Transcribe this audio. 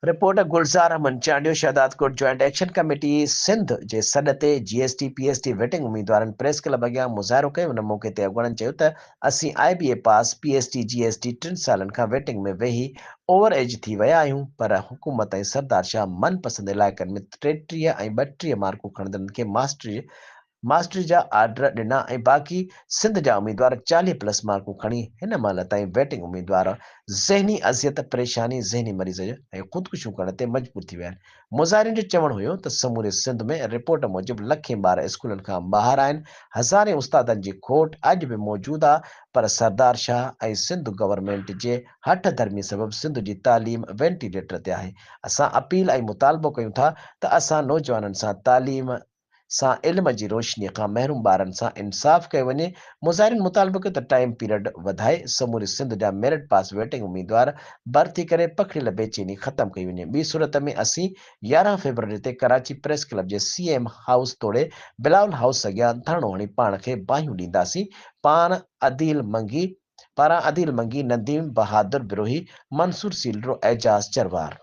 Reporter Gulzar Ahmed Chandio Shahdadkot joint action committee Sindh जे सॾ ते GST PST वेटिंग उम्मीदवारनि प्रेस क्लब अॻियां मुज़ाहिरो कयो। उन मौक़े ते अॻुवाणनि चयो त असीं IBA पास PST GST 3 सालनि खां वेटिंग में वेही ओवर एज थी विया आहियूं, पर हुकूमत ऐं सरदार शाह मनपसंद इलाइक़नि में 33 ऐं 32 मार्कूं खणंदड़नि खे मास्टरी जा आर्डर ॾिना ऐं बाक़ी सिंध जा उम्मीदवार 40+ मार्कूं खणी हिन महिल ताईं वेटिंग उम्मीदवार ज़हनी अज़ियत, परेशानी, ज़हनी मरीज़ ऐं ख़ुदकुशियूं करण ते मजबूर थी विया आहिनि। मुज़ाहिरनि जो चवणु हुयो त समूरे सिंध में रिपोर्ट मूजिबि लखें ॿार स्कूलनि खां ॿाहिरि आहिनि। हज़ारे उस्तादनि जी खोट अॼु बि मौजूदु आहे, पर सरदार शाह ऐं सिंध गवर्नमेंट जे हठ धर्मी सबबि सिंध जी तालीम वेंटिलेटर ते आहे। असां अपील ऐं मुतालबो कयूं था त असां नौजवाननि सां तालीम सां इल्म जी रोशनीअ खां महरूम ॿारनि सां इंसाफ़ कयो वञे। मुज़ाहिरनि मुतालबो कयो त टाइम पीरियड वधाए समूरे सिंध जा मेरिट पास वेटिंग उम्मीदवार भर्ती करे पखड़ियल बेचैनी ख़तमु कई वञे। ॿी सूरत में असीं 11 फरवरी ते कराची प्रेस क्लब जे CM हाउस तोड़े बिलावल हाउस अॻियां धरणो हणी पाण खे बाहियूं ॾींदासीं। पारां अदील मंगी, नदीम बहादुर बिरोही, मंसूर सीलरो, एजाज चरवार।